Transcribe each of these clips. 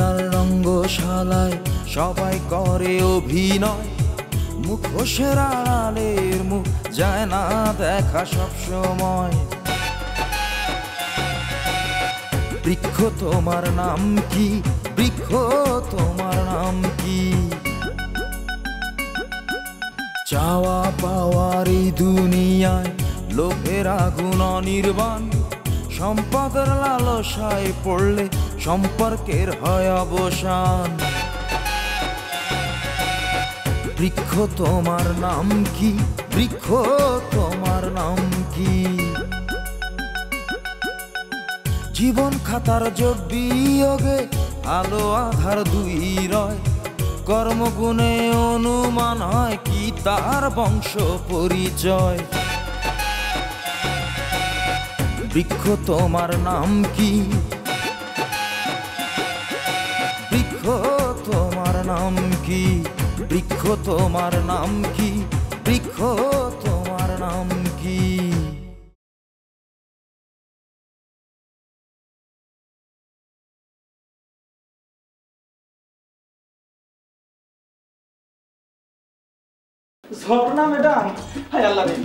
দুনিয়ার রঙ্গশালায় সবাই করে অভিনয়, মুখোশের আড়ালের মুখ যায় না দেখা সব সময়। বৃক্ষ তোমার নাম কি, বৃক্ষ তোমার নাম কি? চাওয়া পাওয়ার এই দুনিয়ায় লোভের আগুন অনির্বাণ, সম্পদের লালসায় পড়লে সম্পর্কের হয় অবসান। বৃক্ষ তোমার নাম কি, বৃক্ষ তোমার নাম কি? জীবন খাতার জোট বিয়োগে আলো আধার দুই রয়, কর্মগুণে অনুমান হয় কি তার বংশ পরিচয়। বৃক্ষ তোমার নাম কি, বৃক্ষ তোমার নাম কি? বৃক্ষ তোমার নাম কি, বৃক্ষ তোমার নাম কি? ঝর্ণা ম্যাডাম, হায় আল্লাহ রে,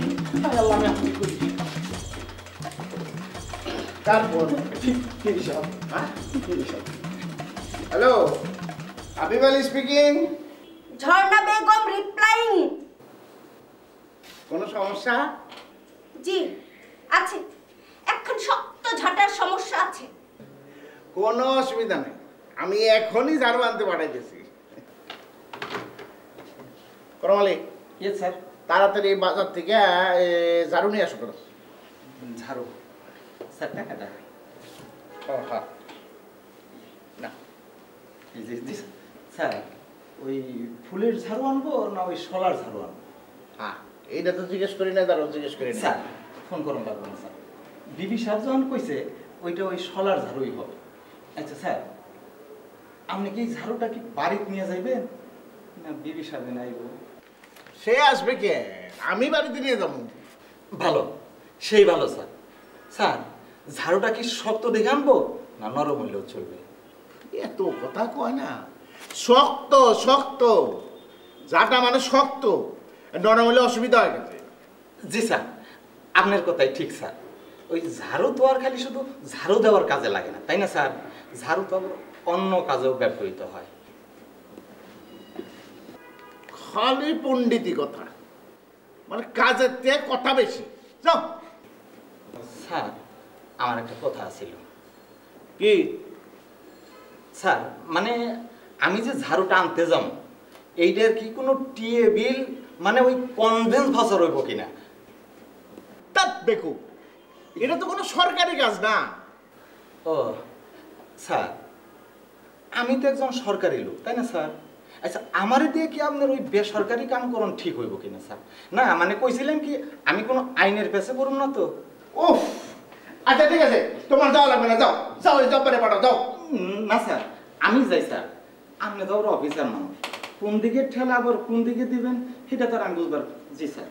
হায় আল্লাহ, আমি আপনি করি তারপর হ্যালো, হাবিব আলী স্পিকিং। ঝর্ণা বেগম রিপ্লাইং। কোনো সমস্যা? জি আছে, এখন শক্ত ঝাঁটার সমস্যা আছে। কোনো অসুবিধা নেই, আমি এখনই ঝাড়ু আনতে পাঠাইতেছি। করমালি, ইয়ে স্যার, তাড়াতাড়ি বাজার থেকে ঝাড়ু নিয়ে আসো। ঝাড়ু স্যার, টাকাটা হ্যাঁ না স্যার, ওই ফুলের ঝাড়ু আনবো না ওই শলার ঝাড়ু আনবো? হ্যাঁ, এইটা তো জিজ্ঞেস করি না, দাঁড়াও জিজ্ঞেস করি না। স্যার ফোন করুন পারবেন স্যার, বিবি সাহেব যখন কইছে ওইটা ওই শলার ঝাড়ুই হবে। আচ্ছা স্যার, আপনি কি ঝাড়ুটা কি বাড়িতে নিয়ে যাইবেন না বিবি সাহেব নাইব? সে আসবে কে, আমি বাড়িতে নিয়ে যাবো। ভালো, সেই ভালো স্যার। স্যার, ঝাড়ুটা কি শক্ত দেখে আনবো না নরম হইলেও চলবে? এত কথা কয় না, শক্ত শক্ত, যাটা মানে শক্ত, নরম হলে অসুবিধা হয়ে গেছে। জি স্যার, আপনার কথাই ঠিক স্যার। ওই ঝাড়ু তো আর খালি শুধু ঝাড়ু দেওয়ার কাজে লাগে না, তাই না স্যার? ঝাড়ু তো অন্য কাজেও ব্যবহৃত হয়। খালি পণ্ডিতি কথা, মানে কাজের থেকে কথা বেশি। যাও। স্যার, আমার একটা কথা ছিল। কি? স্যার, মানে আমি যে ঝাড়ুটা আনতে যাব, এইটার কি কোনো টিএ বিল মানে ওই কনভেন্স ভাষার হইব কিনা? তাত বেকু, এটা তো কোনো সরকারি কাজ না। ও স্যার, আমি তো একজন সরকারি লোক, তাই না স্যার? আচ্ছা, আমার দিয়ে কি আপনার ওই বেসরকারি কাম করুন ঠিক হইব কিনা স্যার? না মানে কইছিলেন কি আমি কোনো আইনের পেছে করুন না তো? ওহ, আচ্ছা ঠিক আছে, তোমার যাওয়া লাগবে না, যাও যাও, এই জব্বারে পাঠাও, যাও। না স্যার, আমি যাই স্যার। আপনি তো ওর অফিসার মানুষ, কোন দিকে ঠেলা আবার কোন দিকে দিবেন সেটা তো আর আমি বুঝবার। জি স্যার।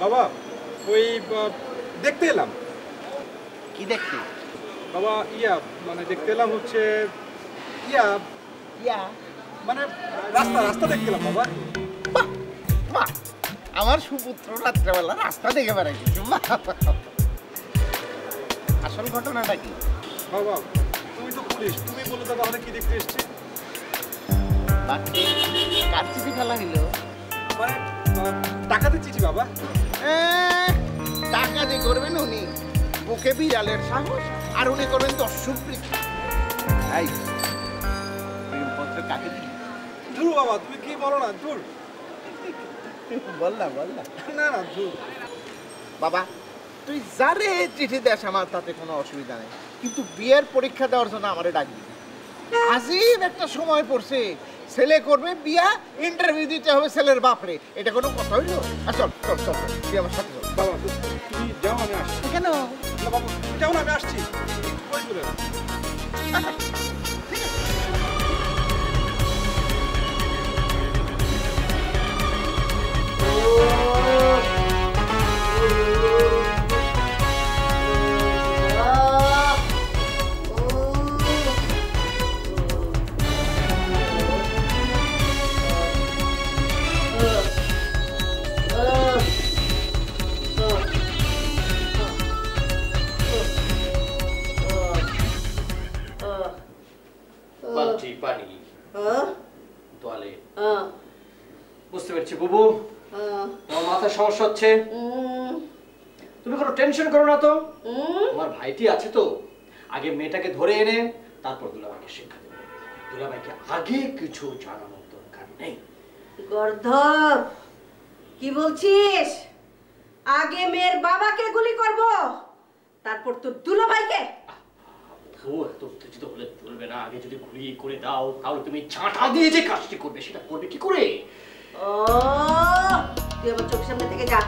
বাবা, ওই দেখতে এলাম। কি দেখতে? বাবা মানে দেখতে এলাম হচ্ছে মানে রাস্তা দেখতে এলাম বাবা। আমার সুপুত্র রাত্রেবেলা রাস্তা দেখে বেড়াইছে। আসল ঘটনাটা কি? বাবা, তুমি তো পুলিশ, তুমি বলো তো তাহলে কি দেখতে এসছি? কার চিঠি ফেলা হইল? মানে টাকা দিচ্ছি বাবা। টাকা দিয়ে করবেন উনি, ওকে বিড়ালের সাহস, আর উনি করবেন দর্শক প্রীতি। এই প্রেমপত্র কাকে দিবি? ধুর বাবা, তুমি কি বলো না, ধুর। বললাম না না ধুর। বাবা তুই যারে চিঠি দেস আমার তাতে কোনো অসুবিধা নেই, কিন্তু বিয়ের পরীক্ষা দেওয়ার জন্য আমারে ডাকবি। আজিব একটা সময় পড়ছে, ছেলে করবে বিয়া, ইন্টারভিউ দিতে হবে ছেলের বাপরে, এটা কোনো কথা হইলো? আর চল চল চল তুই আমার সাথে চল। বাবা তুমি যাও, আমি আসছি। কেন? না বাবা যাও না, আমি আসছি। ওই করে বালতি পানি তোয়ালে। বুঝতে পারছি বুবু, তোমার মাথায় সমস্যা হচ্ছে। তুমি কোনো টেনশন করো না তো, তোমার ভাইটি আছে তো। আগে মেয়েটাকে ধরে এনে তারপর দুলাভাইকে শিক্ষা দেবে। দুলাভাইকে আগে কিছু জানানোর দরকার নেই। গর্ধব, কি বলছিস? আগে মেয়ের বাবাকে গুলি করব, তারপর তো দুলাভাইকে? ও এত উত্তেজিত হলে চলবে না। আগে যদি গুলি করে দাও তাহলে তুমি চাঁটা দিয়ে যে কাজটি করবে সেটা করবে কি করে? ও তুই আমার চোখের সামনে থেকে যা,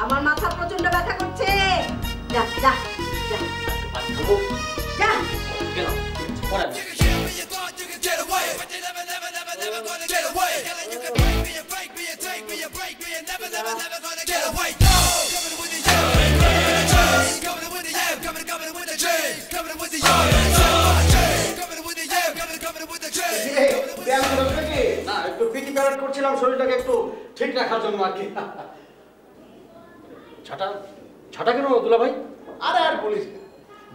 আমার মাথা প্রচন্ড ব্যথা করছে। যা যা যা যা। গেলাম, পরে আসবো। না একটু পিটি প্যারেড করছিলাম শরীরটাকে একটু ঠিক রাখার জন্য আর কি। ছাটা ছাটা কেন দুলাভাই? আরে আর বলিস না,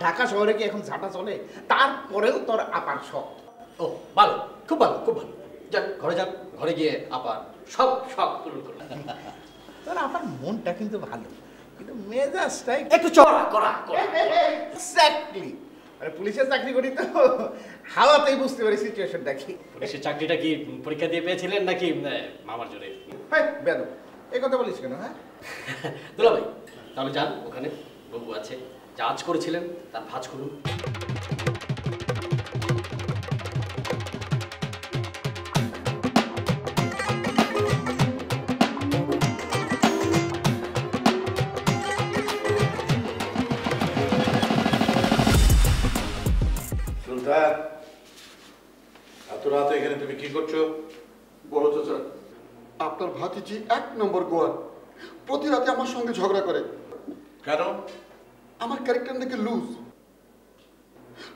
ঢাকা শহরে কি এখন ঝাঁটা চলে? তারপরেও তোর আপার শখ। ও ভালো, খুব ভালো, খুব ভালো। যাক ঘরে যাক, ঘরে গিয়ে আপার সব শখ পূরণ করুন। তোর আপার মনটা কিন্তু ভালো, কিন্তু মেজাজটাই একটু চড়া করা। এক্স্যাক্টলি। আরে পুলিশের চাকরি করি তো, হাওয়াতেই বুঝতে পারি সিচুয়েশনটা কি। পুলিশের চাকরিটা কি পরীক্ষা দিয়ে পেয়েছিলেন নাকি মামার জোরে? হ্যাঁ বেদম, এই কথা বলিস কেন? হ্যাঁ দুলাভাই তাহলে যান, ওখানে বাবু আছে, যা আজ করেছিলেন তার ভাঁজ করুন। সুলতান, এত রাতে এখানে তুমি কি করছো? বড় চাচা, আপনার ভাতিজি 1 নম্বর গোয়ার, প্রতি রাতে আমার সঙ্গে ঝগড়া করে। কেন? আমার ক্যারেক্টার নাকি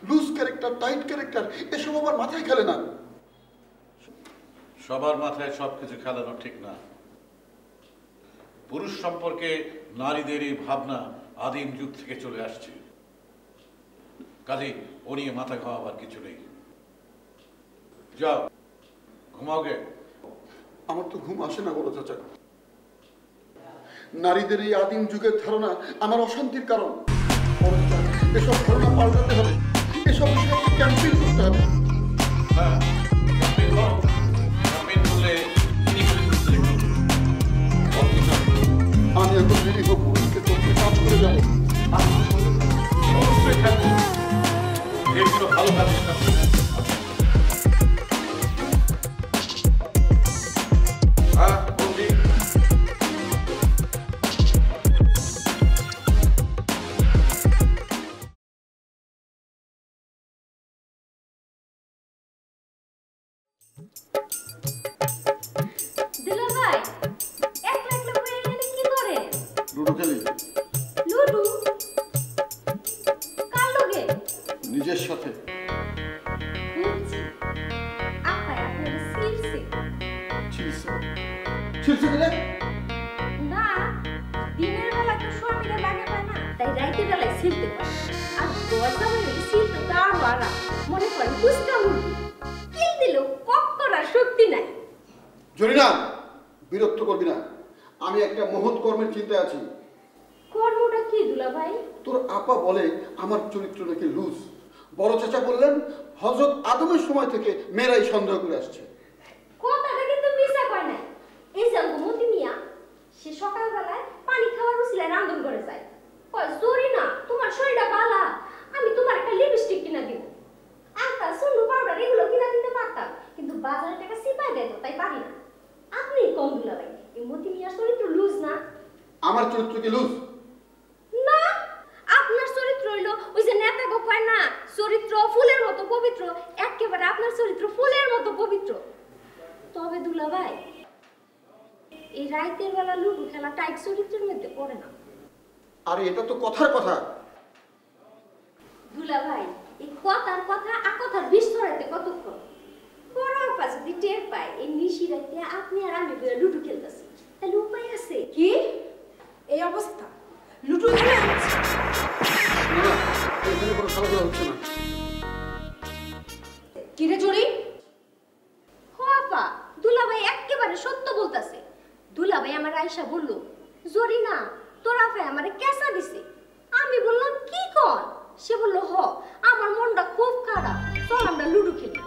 লুজ ক্যারেক্টার, টাইট ক্যারেক্টার, এসব আমার মাথায় খেলে না। সবার মাথায় সবকিছু খেলানো ঠিক না। পুরুষ সম্পর্কে নারীদের এই ভাবনা আদিম যুগ থেকে চলে আসছে। কাজেই ও নিয়ে মাথা ঘামাবার কিছু নেই। যাও ঘুমাও গে। আমার তো ঘুম আসে না বড় চাচা। নারীদের এই আদিম যুগের ধারণা আমার অশান্তির কারণ। বড় চাচা, এসব ধারণা পাল্টাতে হবে, এসব বিষয়ে ক্যাম্পেইন করতে হবে। হ্যাঁ, ক্যাম্পেইন করো। ক্যাম্পেইন করলে তিনি করে তুলতে লিখুন। আমি এখন রেডি হব, পুলিশকে তথ্যে কাজ করে যাবো। অবশ্যই থাকবো। এগুলো ভালো কাজ করতে। হ্যাঁ বলছি। দুলাভাই, একলা একলা বসে এখানে কি করে? লুডো খেলি লুডু? কার লগে? নিজের সাথে। বুঝছি। আপা আপনার সিলছে। ছিলছে দিলে না, দিনের বেলা তো স্বামীরা লাগে পায় না, তাই রাতের বেলায় সিলতে পারে। আর গোয়াটা হয়ে সিলতে তো আরো আরাম। মনে করেন বুঝতে হবে, কিল দিলেও কক করার শক্তি নাই। জরিনা, বিরক্ত করবি না, আমি একটা মহৎ কর্মের চিন্তায় আছি। কর্মটা কি দুলা ভাই? তোর আপা বলে আমার চরিত্র নাকি লুজ। বড় চাচা বললেন হযরত আদমের সময় থেকে মেয়েরাই সন্দেহ করে আসছে। কথাটা কিন্তু মিছা কয় নাই। এই যে মতি মিয়া, সে সকালবেলায় পানি খাওয়ার উসিলায় রান্ধন করে যায়। কয় জরিনা, তোমার শরীরটা বালা, আমি তোমার একটা লিপস্টিক কিনা দিব। আটা সুন্নু পাউডার এগুলো কিনা দিতে পারতাম, কিন্তু বাজারে টাকা সিপাই দেয় তো, তাই পারি না। আপনি কম দুলা ভাই, এই মতি মিয়ার চরিত্র লুজ না? আমার চরিত্র কি লুজ? না, আপনার চরিত্র হইলো ওই যে নেতা গো কয় না, চরিত্র ফুলের মতো পবিত্র, একেবারে আপনার চরিত্র ফুলের মতো পবিত্র। তবে দুলা ভাই, এই রাতের বেলা লুডু খেলা টাইট চরিত্রের মধ্যে পড়ে না। আরে এটা তো কথার কথা। দুলা ভাই, এই কথার কথা আর কথার বিষ ছড়াইতে কতক্ষণ? বড় আপা যদি টের পায় এই নিশি রাতে আপনি আর আমি লুডু খেলতেছি, তাহলে উপায় আছে কি এই অবস্থা? লুডু খেলা হচ্ছে? না, এখানে কোনো খেলাধুলা হচ্ছে না। কি রে জরি? হো আপা, দুলা ভাই একেবারে সত্য বলতাছে। দুলা ভাই আমার আয়েশা বলল, জরিনা তোর আপা আমারে কেসা দিছে। আমি বললাম কি কর? সে বলল হ, আমার মনটা খুব খারাপ, চল আমরা লুডু খেলি।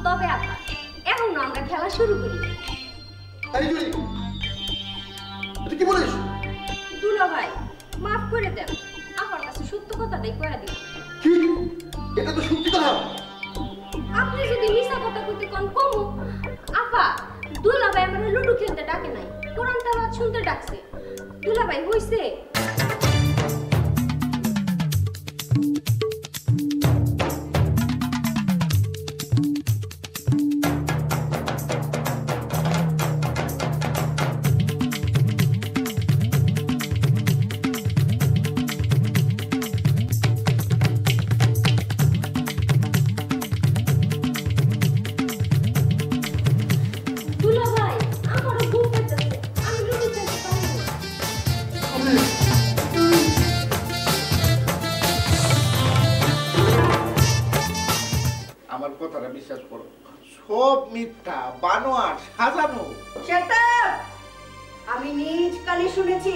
তবে আপা, এখন আমরা খেলা শুরু করি। এই জুড়ি, এটা কি বলিস? দুলা ভাই মাফ করে দেন, আমার কাছে সত্য কথাটাই কয়ে দিন। কি? এটা তো সত্যি কথা। আপনি যদি মিছা কথা কইতে কোন কমু। আপা, দুলা ভাই আমারে লুডু খেলতে ডাকে নাই, কোরআন তেলাওয়াত শুনতে ডাকছে। দুলা ভাই হইছে? দুলা ভাই, আমারও ঘুম পাইতেছে, আমি লুডু খেলতে পারি না। আমার কথাটা বিশ্বাস করো, সব মিথ্যা, বানোয়াট, সাজানো। Shut up! আমি নিজ কানে শুনেছি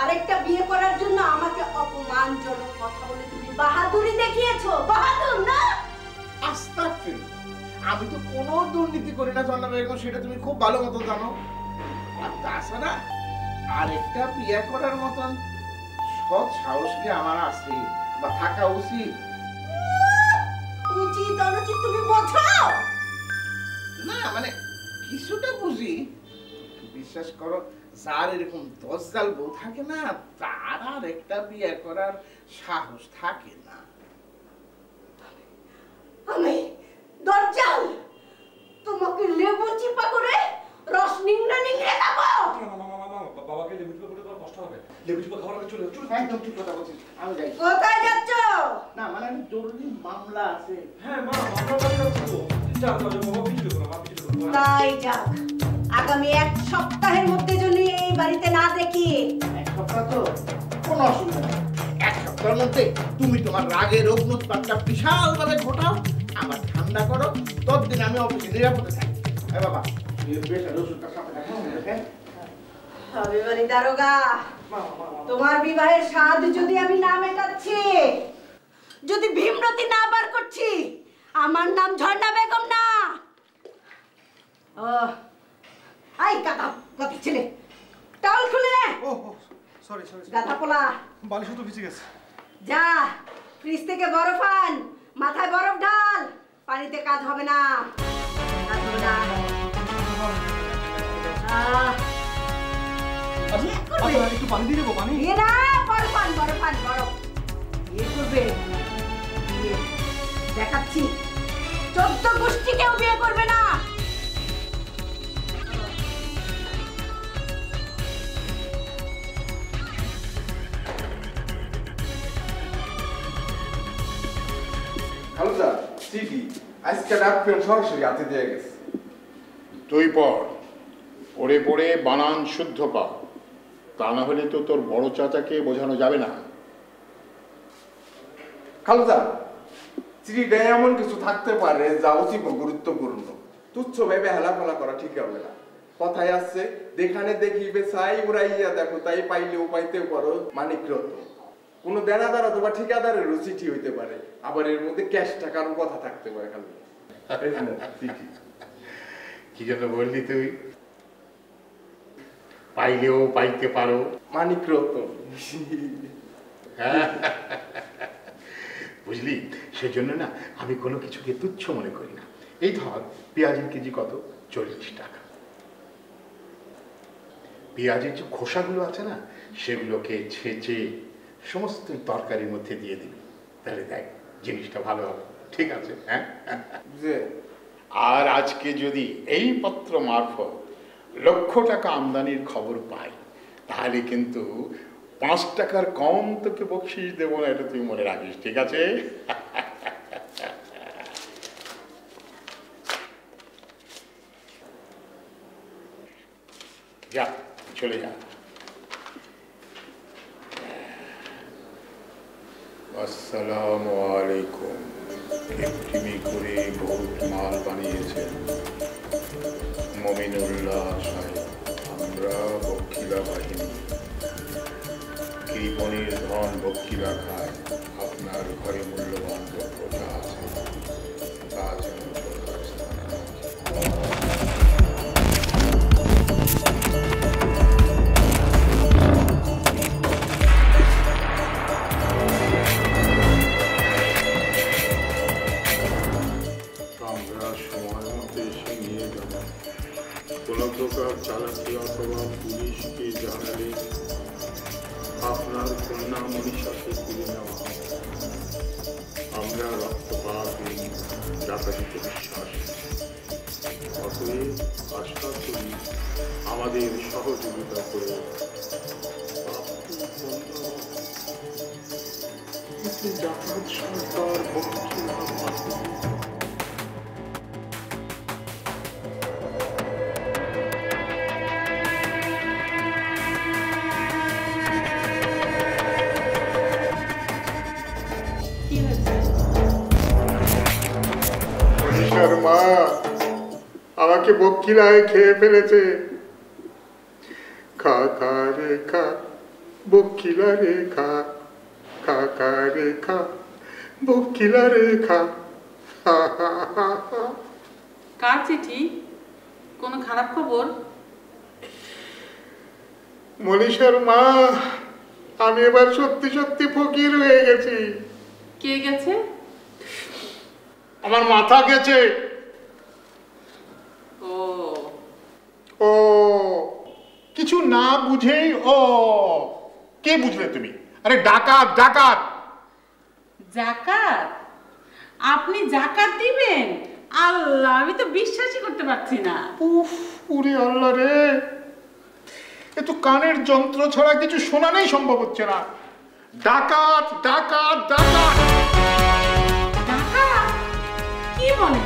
আরেকটা বিয়ে করার জন্য আমাকে অপমানজনক কথা বলে তুমি বাহাদুরি দেখিয়েছো। বাহাদুর না? আস্তাগফিরুল্লাহ, আমি তো কোনো দুর্নীতি করি না জনাব বেগম, সেটা তুমি খুব ভালো মতো জানো। আর তাছাড়া আরেকটা বিয়ে করার মতন সৎ সাহস কি আমার আছে বা থাকা উচিত? উচিত অনুচিত তুমি বোঝো? না মানে কিছুটা বুঝি। বিশ্বাস করো, যার এরকম দজ্জাল বউ থাকে না, তার আর একটা বিয়ে করার সাহস থাকে না। আমি দরজাল তোমাকে লেবু চিপা করে রস নিংড়ে নিংড়ে খাবো। বাবাকে লেবু চিপা করে তোমার কষ্ট হবে। লেবু চিপা খাওয়ার আগে চলে চলে। একদম ঠিক কথা বলছিস, আমি যাই। কোথায় যাচ্ছ? না মানে জরুরি মামলা আছে। হ্যাঁ মা, আমরা বাড়ি যাচ্ছি তো। যাও যাও বাবা, পিছলে করো, মা পিছলে করো। তাই যাক, আগামী 1 সপ্তাহের মধ্যে যদি এই বাড়িতে না দেখি। 1 সপ্তাহ তো কোনো অসুবিধা নেই। 1 সপ্তাহের মধ্যে তুমি তোমার রাগের অগ্নুৎপাতটা বিশাল ভাবে ঘটাও, আমার ঠান্ডা করো, ততদিন আমি অফিসে নিরাপদে থাকি। হ্যাঁ বাবা, প্রেশার ওষুধটা সাথে রাখো। হ্যাঁ অভিমানী দারোগা, তোমার বিবাহের স্বাদ যদি আমি না মেটাচ্ছি, যদি ভীমরতি না বার করছি, আমার নাম ঝর্ণা বেগম না। ও আই গাধা গাধা ছেলে, টাওয়াল খুলে নে। ও সরি সরি। গাধা পোলা, বালিশ তো ভিজে গেছে। যা ফ্রিজ থেকে বরফ আন, মাথায় বরফ ঢাল। পানিতে কাজ হবে না, কাজ হবে না। একটু পানি দিয়ে দেবো, পানি। এ না, বরফ আন, বরফ আন, বরফ। বিয়ে করবে? বিয়ে। দেখাচ্ছি, 14 গোষ্ঠী কেউ বিয়ে করবে না। হালুদা চিঠি আজকে রাত পেন সরাসরি হাতে দিয়ে গেছে। তুই পড়, পড়ে পড়ে বানান শুদ্ধ পা, তা না হলে তো তোর বড় চাচাকে বোঝানো যাবে না। খালুদা, চিঠিটায় এমন কিছু থাকতে পারে যা অতীব গুরুত্বপূর্ণ। তুচ্ছ ভেবে হেলাফেলা করা ঠিক হবে না। কথায় আছে যেখানে দেখিবে চাই উড়াইয়া দেখো তাই পাইলেও পাইতে পারো মানিক রতন। কোনো দেনাদার অথবা ঠিকাদারের চিঠি হইতে পারে, আবার এর মধ্যে ক্যাশ টাকারও কথা থাকতে পারে। খালি কি জন্য বললি তুই? পাইলেও পাইতে পারো মানিক রতন। বুঝলি, সেজন্য না আমি কোনো কিছুকে তুচ্ছ মনে করি না। এই ধর পেঁয়াজের কেজি কত? 40 টাকা। পেঁয়াজের যে খোসাগুলো আছে না, সেগুলোকে ছেঁচে সমস্ত তরকারির মধ্যে দিয়ে দিবি, তাহলে দেখ জিনিসটা ভালো হবে। ঠিক আছে? হ্যাঁ। আর আজকে যদি এই পত্র মারফত লক্ষ টাকা আমদানির খবর পাই, তাহলে কিন্তু 5 টাকার কম তোকে বকশিস দেবো না, এটা তুই মনে রাখিস। ঠিক আছে? যা, চলে যা। আসসালামু আলাইকুম। কৃত্রিমি করে বহুত মাল বানিয়েছেন মমিনুল্লাহ সাহেব। আমরা বক্ষিলা বাহিনী, কৃপণের ধন বক্ষিলা খায়। আপনার ঘরে মূল্যবান দ্রব্যতা আছে, তা যেন কোনো প্রকার চালাকি অথবা পুলিশকে জানালে আপনার কন্যা মনীষাকে তুলে নেওয়া হয়। আমরা রক্তপাতহীন ডাকাতিতে বিশ্বাস, অতএব আশা করি আমাদের সহযোগিতা করে ডাকাত সরকার বক্ষিলা মা আমাকে বক্ষিলায় খেয়ে ফেলেছে। খা খা রে খা বক্ষিলা রে খা, খা খা রে খা বক্ষিলা রে খা। কার চিঠি? কোনো খারাপ খবর? মনীষার মা, আমি এবার সত্যি সত্যি ফকির হয়ে গেছি। কে গেছে? আমার মাথা গেছে। ও কিছু না বুঝেই ও। কে বুঝলে তুমি? আরে ডাকাত, ডাকাত। জাকাত? আপনি জাকাত দিবেন? আল্লাহ, আমি তো বিশ্বাসই করতে পারছি না। উফ, ওরে আল্লাহ রে, এ তো কানের যন্ত্র ছাড়া কিছু শোনানোই সম্ভব হচ্ছে না। ডাকাত, ডাকাত, ডাকাত। ডাকাত? কি বলে?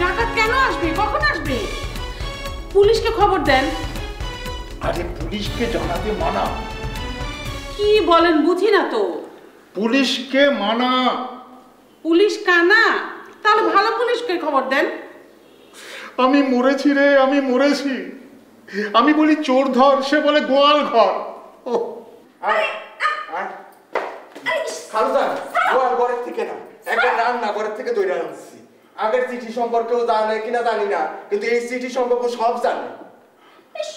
ডাকাত কেন আসবে? কখন আসবে? পুলিশকে খবর দেন। আরে পুলিশকে জানাতে মানা। কি বলেন বুঝি না তো। পুলিশকে মানা। পুলিশ কানা? তাহলে ভালো পুলিশকে খবর দেন। আমি মরেছি রে, আমি মরেছি। আমি বলি চোর ধর, সে বলে গোয়াল ঘর। ও খালুদান, গোয়াল ঘরের থেকে না, একবার রান্না ঘরের থেকে দইরা আনছি। আগের চিঠি সম্পর্কেও জানে কিনা জানি না, কিন্তু এই চিঠি সম্পর্কে সব জানে।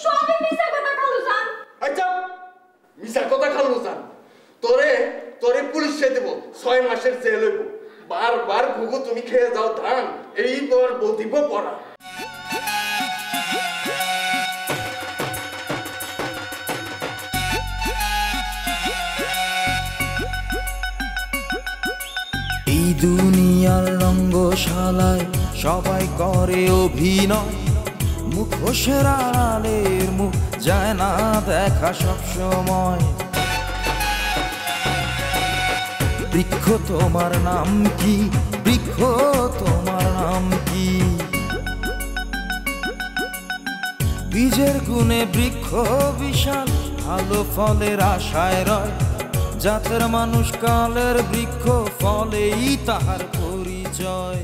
সবই মিছা কথা খালুজান। আচ্ছা, মিছা কথা খালুজান। তোরে পুলিশে দেব, 6 মাসের জেল হইব। বারবার ঘুঘু তুমি খেয়ে যাও ধান, এই তোর বদিব পড়া। এই দুনিয়ার রঙ্গশালায় সবাই করে অভিনয়, মুখোশের আড়ালের মুখ যায় না দেখা সব সময়। বৃক্ষ তোমার নাম কি? বৃক্ষ তোমার নাম কি? বীজের গুণে বৃক্ষ বিশাল, ভালো ফলের আশায় রয়। জাতের মানুষ কালের বৃক্ষ, ফলেই তাহার পরিচয়।